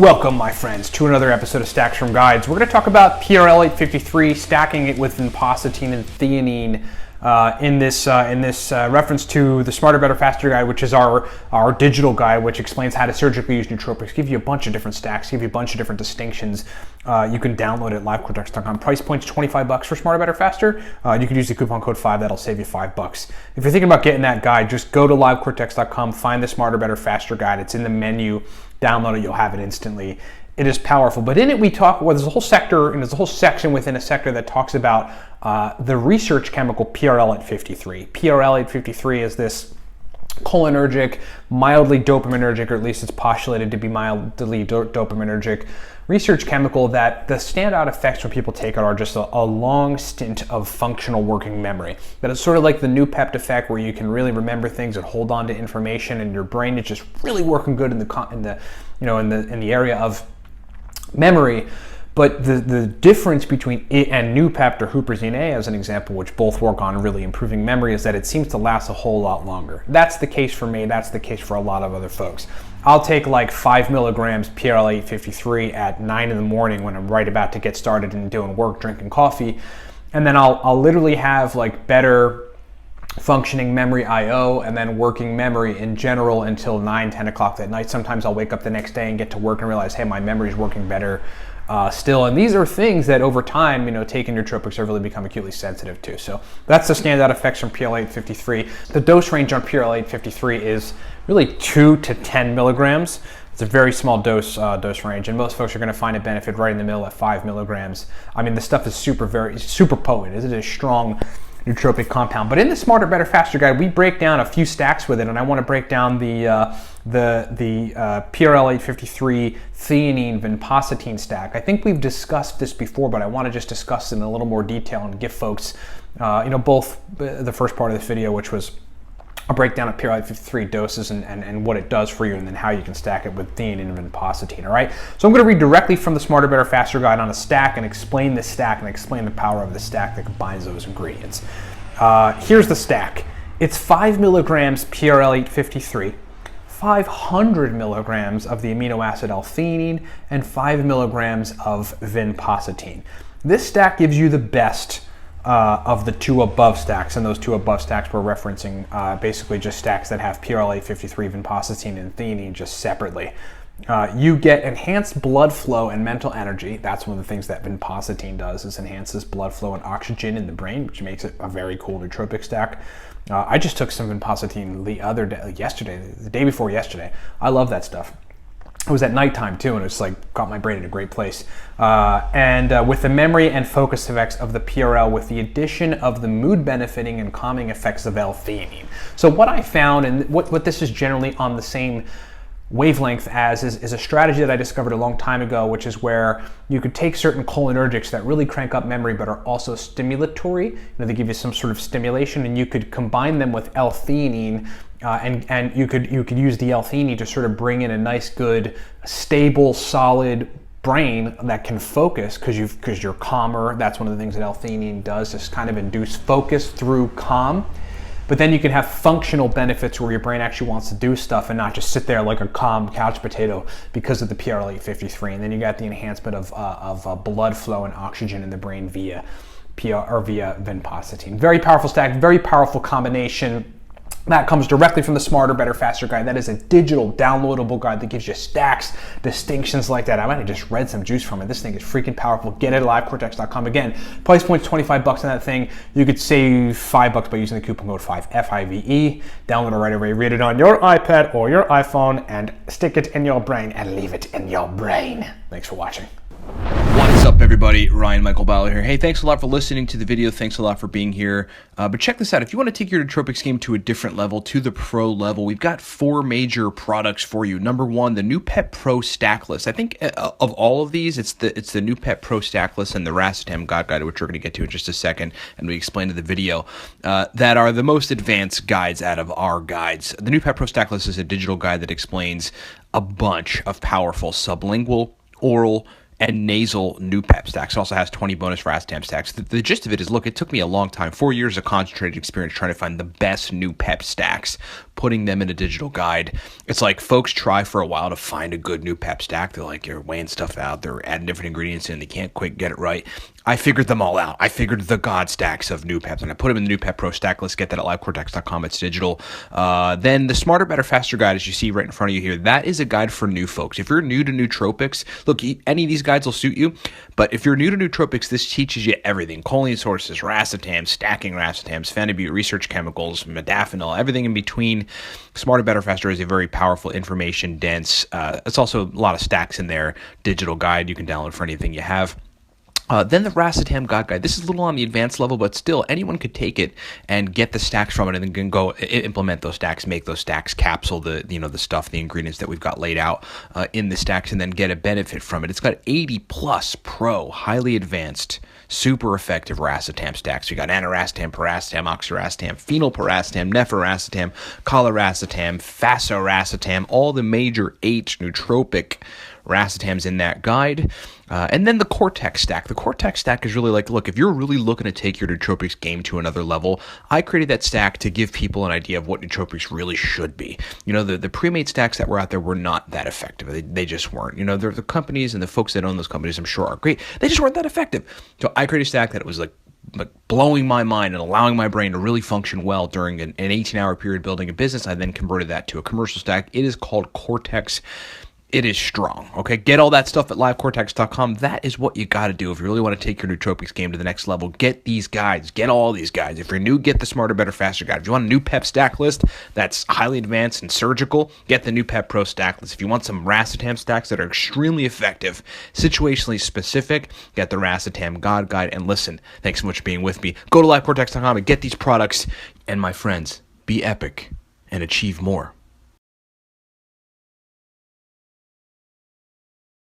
Welcome, my friends, to another episode of Stacks from Guides. We're going to talk about PRL-853, stacking it with Vinpocetine and Theanine in this reference to the Smarter, Better, Faster guide, which is our digital guide, which explains how to surgically use nootropics, give you a bunch of different stacks, give you a bunch of different distinctions. You can download it at livecortex.com. Price point's $25 for Smarter, Better, Faster. You can use the coupon code 5. That'll save you $5. If you're thinking about getting that guide, just go to livecortex.com, find the Smarter, Better, Faster guide. It's in the menu. Download it, you'll have it instantly. It is powerful. But in it, we talk, well, there's a whole sector, and there's a whole section within a sector that talks about the research chemical PRL-853. PRL-853 is this cholinergic, mildly dopaminergic, or at least it's postulated to be mildly dopaminergic research chemical that the standout effects when people take it are just a long stint of functional working memory. That it's sort of like the Nootropic effect, where you can really remember things and hold on to information, and your brain is just really working good in the area of memory. But the difference between it and Nootropic or huperzine A, as an example, which both work on really improving memory, is that it seems to last a whole lot longer. That's the case for me. That's the case for a lot of other folks. I'll take like 5 milligrams PRL-853 at 9 in the morning when I'm right about to get started and doing work, drinking coffee, and then I'll literally have like better functioning memory IO and then working memory in general until 9, 10 o'clock that night. Sometimes I'll wake up the next day and get to work and realize, hey, my memory's working better still. And these are things that over time, taking nootropics have really become acutely sensitive to. So that's the standout effects from PRL-853. The dose range on PRL-853 is really 2 to 10 milligrams. It's a very small dose range, and most folks are going to find a benefit right in the middle at 5 milligrams. I mean, the stuff is super potent. It is a strong nootropic compound. But in the Smarter, Better, Faster guide, we break down a few stacks with it, and I want to break down the PRL-853 Theanine Vinpocetine stack. I think we've discussed this before, but I want to just discuss it in a little more detail and give folks, both the first part of this video, which was a breakdown of PRL-853 doses and what it does for you, and then how you can stack it with Theanine and Vinpocetine, all right? So I'm going to read directly from the Smarter, Better, Faster guide on a stack and explain this stack and explain the power of the stack that combines those ingredients. Here's the stack. It's 5 milligrams PRL-853, 500 milligrams of the amino acid L-theanine, and 5 milligrams of Vinpocetine. This stack gives you the best of the two above stacks, and those two above stacks we're referencing basically just stacks that have PRL-853, Vinpocetine, and Theanine just separately. You get enhanced blood flow and mental energy. That's one of the things that Vinpocetine does, is enhances blood flow and oxygen in the brain, which makes it a very cool nootropic stack. I just took some Vinpocetine the other day, the day before yesterday. I love that stuff. It was at nighttime too, and it's like got my brain in a great place. With the memory and focus effects of the PRL, with the addition of the mood benefiting and calming effects of L-theanine. So what I found, and what this is generally on the same wavelength as, is a strategy that I discovered a long time ago, which is where you could take certain cholinergics that really crank up memory but are also stimulatory. They give you some sort of stimulation, and you could combine them with L-theanine. And you could use the L-theanine to sort of bring in a nice, good, stable, solid brain that can focus because you're calmer. That's one of the things that L-theanine does, is kind of induce focus through calm. But then you can have functional benefits where your brain actually wants to do stuff and not just sit there like a calm couch potato because of the PRL-853. And then you got the enhancement of blood flow and oxygen in the brain via Vinpocetine. Very powerful stack, very powerful combination. That comes directly from the Smarter, Better, Faster guide. That is a digital downloadable guide that gives you stacks, distinctions like that. I might have just read some juice from it. This thing is freaking powerful. Get it at livecortex.com. Again, price point's $25 on that thing. You could save $5 by using the coupon code 5, F-I-V-E. Download it right away. Read it on your iPad or your iPhone and stick it in your brain and leave it in your brain. Thanks for watching. What's up, everybody? Ryan Michael Bauer here. Hey, thanks a lot for listening to the video. Thanks a lot for being here. But check this out. If you want to take your nootropics game to a different level, to the pro level, we've got 4 major products for you. Number 1, the Nootropic Pro Stack List. I think of all of these, it's the Nootropic Pro Stack List and the Racetam God Guide, which we're going to get to in just a second, and we explain in the video, that are the most advanced guides out of our guides. The Nootropic Pro Stack List is a digital guide that explains a bunch of powerful sublingual, oral, and nasal Nootropic stacks. It also has 20 bonus Racetam stacks. The gist of it is, look, it took me a long time, 4 years of concentrated experience trying to find the best Nootropic stacks. putting them in a digital guide. It's like folks try for a while to find a good new pep stack. They're like, you're weighing stuff out, they're adding different ingredients in, they can't quite get it right. I figured them all out. I figured the God stacks of new peps, and I put them in the New Pep Pro stack. Let's get that at livecortex.com. It's digital. Then the Smarter, Better, Faster guide, as you see right in front of you here, that is a guide for new folks. If you're new to nootropics, look, any of these guides will suit you, but if you're new to nootropics, this teaches you everything. Choline sources, racetams, stacking racetams, phenibut, research chemicals, modafinil, everything in between. Smarter, Better, Faster is a very powerful, information dense. It's also a lot of stacks in there. Digital guide you can download for anything you have. Then the racetam God guide. This is a little on the advanced level, but still anyone could take it and get the stacks from it, and then can go implement those stacks, make those stacks, capsule the stuff, the ingredients that we've got laid out in the stacks, and then get a benefit from it. It's got 80 plus pro, highly advanced, super effective racetam stacks. We got aniracetam, piracetam, oxiracetam, phenylpiracetam, nephiracetam, coliracetam, fasoracetam, all the major 8 nootropic racetams in that guide. And then the Cortex stack. The Cortex stack is really like, look, if you're really looking to take your nootropics game to another level, I created that stack to give people an idea of what nootropics really should be. The pre-made stacks that were out there were not that effective. They just weren't. The companies and the folks that own those companies, I'm sure, are great. They just weren't that effective. So I created a stack that was like blowing my mind and allowing my brain to really function well during an 18-hour period building a business. I then converted that to a commercial stack. It is called Cortex. It is strong, okay? Get all that stuff at livecortex.com. That is what you got to do if you really want to take your nootropics game to the next level. Get these guides. Get all these guides. If you're new, get the Smarter, Better, Faster guide. If you want a new pep stack list that's highly advanced and surgical, get the New Pep Pro stack list. If you want some racetam stacks that are extremely effective, situationally specific, get the racetam God guide. And listen, thanks so much for being with me. Go to livecortex.com and get these products. And my friends, be epic and achieve more.